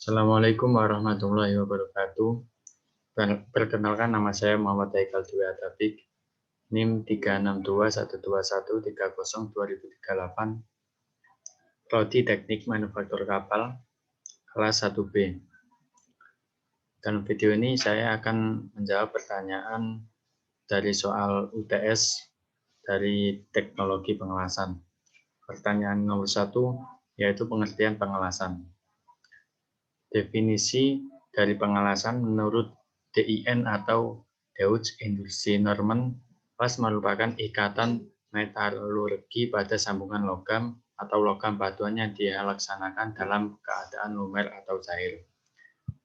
Assalamualaikum warahmatullahi wabarakatuh. Perkenalkan, nama saya Muhammad Haikal Dwi Atabik, NIM 3621213023038, Prodi Teknik Manufaktur Kapal, kelas 1B. Dalam video ini saya akan menjawab pertanyaan dari soal UTS dari teknologi pengelasan. Pertanyaan nomor 1 yaitu pengertian pengelasan. Definisi dari pengelasan menurut DIN atau Deutsche Industrienormen, las merupakan ikatan metalurgi pada sambungan logam atau logam batuan yang dilaksanakan dalam keadaan lumer atau cair.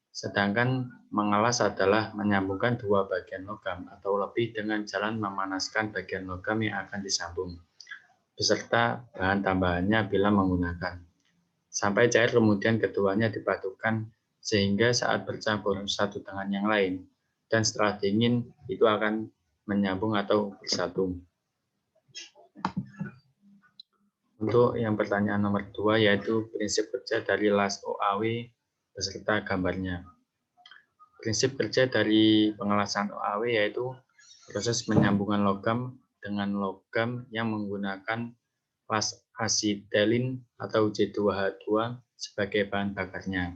Sedangkan mengelas adalah menyambungkan dua bagian logam atau lebih dengan jalan memanaskan bagian logam yang akan disambung, beserta bahan tambahannya bila menggunakan. Sampai cair, kemudian keduanya dibatukan sehingga saat bercampur satu dengan yang lain, dan setelah dingin itu akan menyambung atau bersatu. Untuk yang pertanyaan nomor 2 yaitu prinsip kerja dari las OAW beserta gambarnya. Prinsip kerja dari pengelasan OAW yaitu proses penyambungan logam dengan logam yang menggunakan las asetilin atau C2H2 sebagai bahan bakarnya.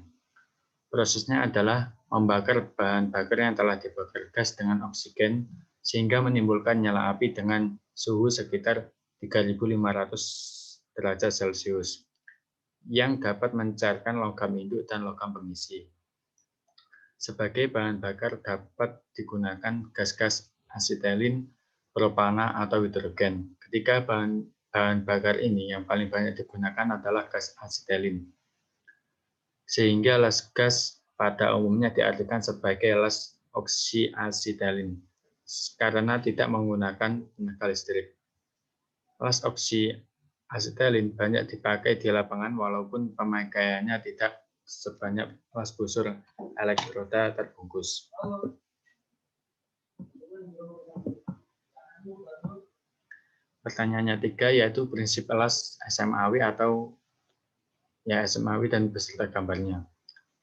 Prosesnya adalah membakar bahan bakar yang telah dibakar gas dengan oksigen sehingga menimbulkan nyala api dengan suhu sekitar 3.500 derajat Celcius yang dapat mencairkan logam induk dan logam pengisi. Sebagai bahan bakar dapat digunakan gas-gas asetilin, propana, atau hidrogen. Ketika bahan bakar ini yang paling banyak digunakan adalah gas asetilin. Sehingga las gas pada umumnya diartikan sebagai las oksiasetilin karena tidak menggunakan tenaga listrik. Las oksiasetilin banyak dipakai di lapangan walaupun pemakaiannya tidak sebanyak las busur elektroda terbungkus. Pertanyaannya 3 yaitu prinsip las SMAW atau SMAW dan beserta gambarnya.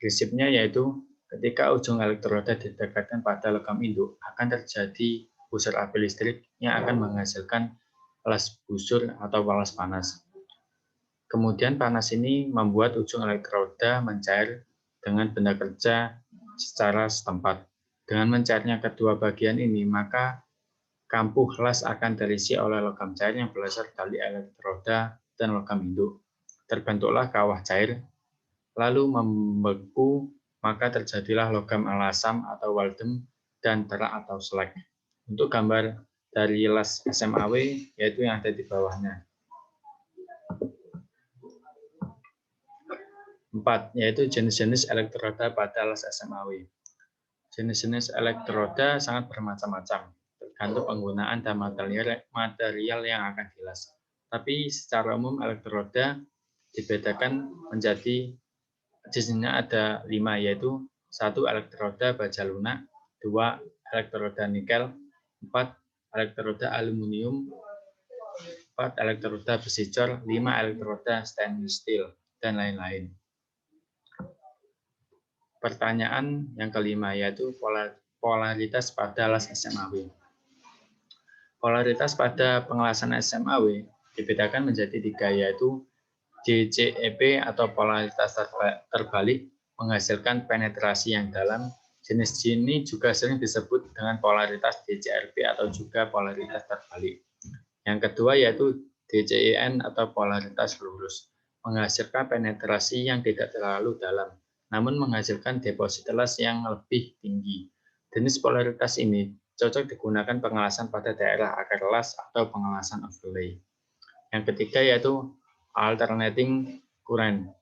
Prinsipnya yaitu ketika ujung elektroda didekatkan pada logam induk akan terjadi busur api listrik yang akan menghasilkan las busur atau las panas. Kemudian panas ini membuat ujung elektroda mencair dengan benda kerja secara setempat. Dengan mencairnya kedua bagian ini, maka kampuh las akan terisi oleh logam cair yang berasal dari elektroda dan logam induk. Terbentuklah kawah cair, lalu membeku, maka terjadilah logam alasam atau waldem dan terak atau slag. Untuk gambar dari las SMAW yaitu yang ada di bawahnya. 4 yaitu jenis-jenis elektroda pada las SMAW. Jenis-jenis elektroda sangat bermacam-macam, tergantung penggunaan dan material yang akan dilas. Tapi secara umum elektroda dibedakan menjadi jenisnya ada 5 yaitu 1 elektroda baja lunak, 2 elektroda nikel, 4 elektroda aluminium, 4 elektroda besi cor, 5 elektroda stainless steel, dan lain-lain. Pertanyaan yang kelima yaitu polaritas pada las SMAW. Polaritas pada pengelasan SMAW dibedakan menjadi 3 yaitu JCEP atau polaritas terbalik menghasilkan penetrasi yang dalam. Jenis ini juga sering disebut dengan polaritas DCRP atau juga polaritas terbalik. Yang kedua yaitu DCEN atau polaritas lurus, menghasilkan penetrasi yang tidak terlalu dalam, namun menghasilkan deposit las yang lebih tinggi. Jenis polaritas ini cocok digunakan pengelasan pada daerah akar las atau pengelasan overlay. Yang ketiga yaitu alternating current.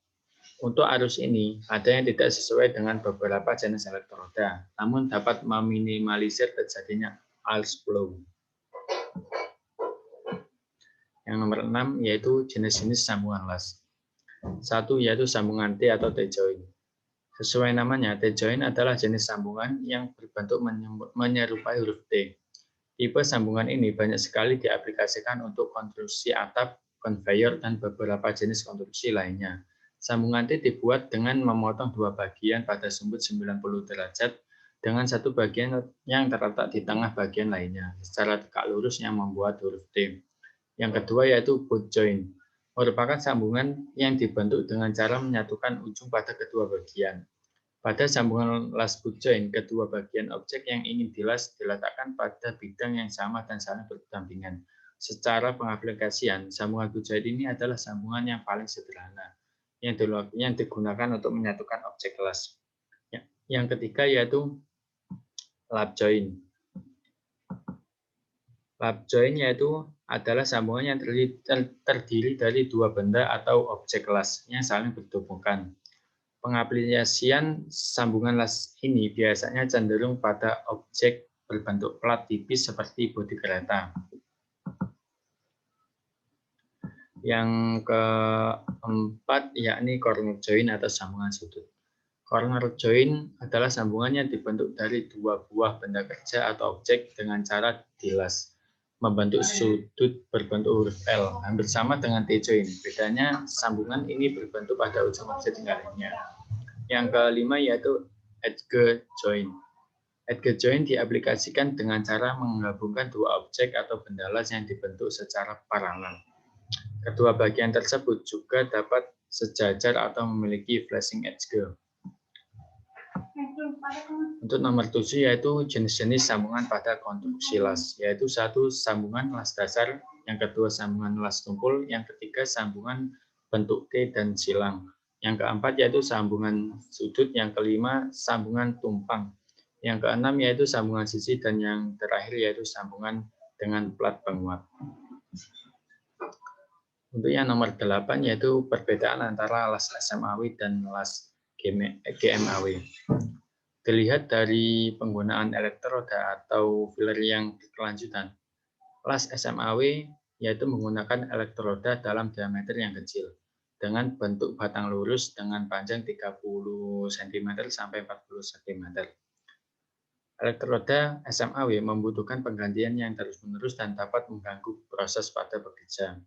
Untuk arus ini ada yang tidak sesuai dengan beberapa jenis elektroda, namun dapat meminimalisir terjadinya arus flow. Yang nomor 6 yaitu jenis-jenis sambungan las. 1 yaitu sambungan T atau T-joint. Sesuai namanya, T-joint adalah jenis sambungan yang berbentuk menyerupai huruf T. Tipe sambungan ini banyak sekali diaplikasikan untuk konstruksi atap, konveyor, dan beberapa jenis konstruksi lainnya. Sambungan T dibuat dengan memotong dua bagian pada sumbu 90 derajat dengan satu bagian yang terletak di tengah bagian lainnya secara tegak lurus yang membuat huruf T. Yang kedua yaitu boot join, merupakan sambungan yang dibentuk dengan cara menyatukan ujung pada kedua bagian. Pada sambungan las boot join, kedua bagian objek yang ingin dilas diletakkan pada bidang yang sama dan saling berdampingan. Secara pengaplikasian, sambungan boot join ini adalah sambungan yang paling sederhana yang digunakan untuk menyatukan objek las. Yang ketiga yaitu lap join. Lap join yaitu adalah sambungan yang terdiri dari dua benda atau objek las yang saling berhubungan. Pengaplikasian sambungan las ini biasanya cenderung pada objek berbentuk plat tipis seperti bodi kereta. Yang keempat yakni corner join atau sambungan sudut. Corner join adalah sambungan yang dibentuk dari dua buah benda kerja atau objek dengan cara dilas membentuk sudut berbentuk huruf L, hampir sama dengan T-join. Bedanya sambungan ini berbentuk pada ujung objek lainnya. Yang kelima yaitu edge join. Edge join diaplikasikan dengan cara menggabungkan dua objek atau benda las yang dibentuk secara paralel. Kedua bagian tersebut juga dapat sejajar atau memiliki flashing edge. Untuk nomor 7 yaitu jenis-jenis sambungan pada konstruksi las, yaitu satu sambungan las dasar, yang kedua sambungan las tumpul, yang ketiga sambungan bentuk T dan silang, yang keempat yaitu sambungan sudut, yang kelima sambungan tumpang, yang keenam yaitu sambungan sisi, dan yang terakhir yaitu sambungan dengan plat penguat. Untuk yang nomor 8 yaitu perbedaan antara las SMAW dan las GMAW. Dilihat dari penggunaan elektroda atau filler yang berkelanjutan. Las SMAW yaitu menggunakan elektroda dalam diameter yang kecil dengan bentuk batang lurus dengan panjang 30 cm sampai 40 cm. Elektroda SMAW membutuhkan penggantian yang terus-menerus dan dapat mengganggu proses pada bekerja.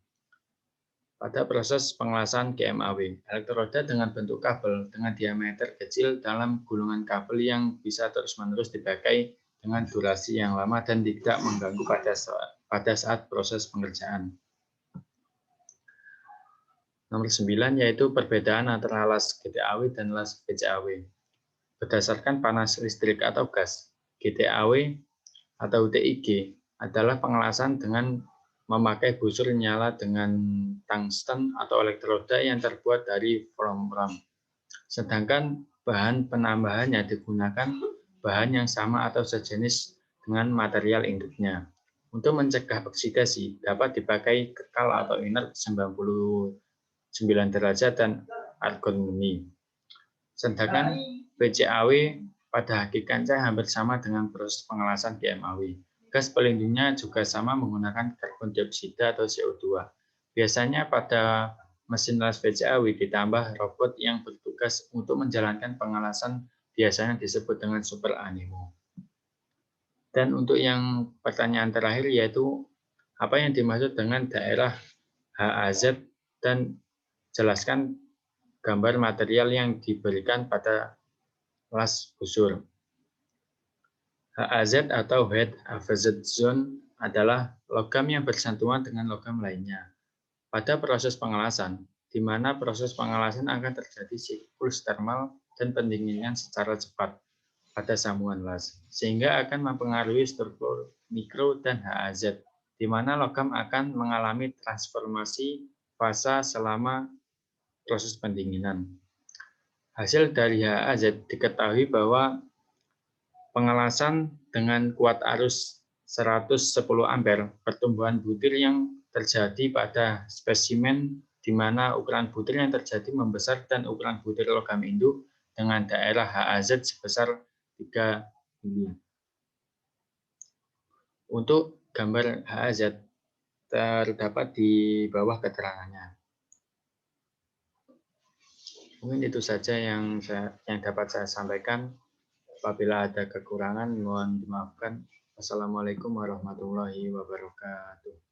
Pada proses pengelasan GMAW, elektroda dengan bentuk kabel dengan diameter kecil dalam gulungan kabel yang bisa terus-menerus dipakai dengan durasi yang lama dan tidak mengganggu pada saat proses pengerjaan. Nomor 9 yaitu perbedaan antara las GTAW dan las BCAW. Berdasarkan panas listrik atau gas, GTAW atau TIG adalah pengelasan dengan memakai busur nyala dengan tungsten atau elektroda yang terbuat dari vroom. Sedangkan bahan penambahannya digunakan bahan yang sama atau sejenis dengan material induknya. Untuk mencegah oksidasi dapat dipakai kekal atau inert 99 derajat dan argon murni. Sedangkan BCAW pada hakikatnya hampir sama dengan proses pengelasan GMAW. Gas pelindungnya juga sama menggunakan karbon dioksida atau CO2. Biasanya pada mesin las BCAW ditambah robot yang bertugas untuk menjalankan pengelasan biasanya disebut dengan super animo. Dan untuk yang pertanyaan terakhir yaitu apa yang dimaksud dengan daerah HAZ dan jelaskan gambar material yang diberikan pada las busur. HAZ atau Head Hazard Zone adalah logam yang bersentuhan dengan logam lainnya. Pada proses pengelasan, di mana proses pengelasan akan terjadi siklus termal dan pendinginan secara cepat pada sambungan las, sehingga akan mempengaruhi struktur mikro dan HAZ, di mana logam akan mengalami transformasi fasa selama proses pendinginan. Hasil dari HAZ diketahui bahwa pengelasan dengan kuat arus 110 ampere, pertumbuhan butir yang terjadi pada spesimen di mana ukuran butir yang terjadi membesar dan ukuran butir logam induk dengan daerah HAZ sebesar 3 mili. Untuk gambar HAZ terdapat di bawah keterangannya. Mungkin itu saja yang dapat saya sampaikan. Apabila ada kekurangan, mohon dimaafkan. Wassalamualaikum warahmatullahi wabarakatuh.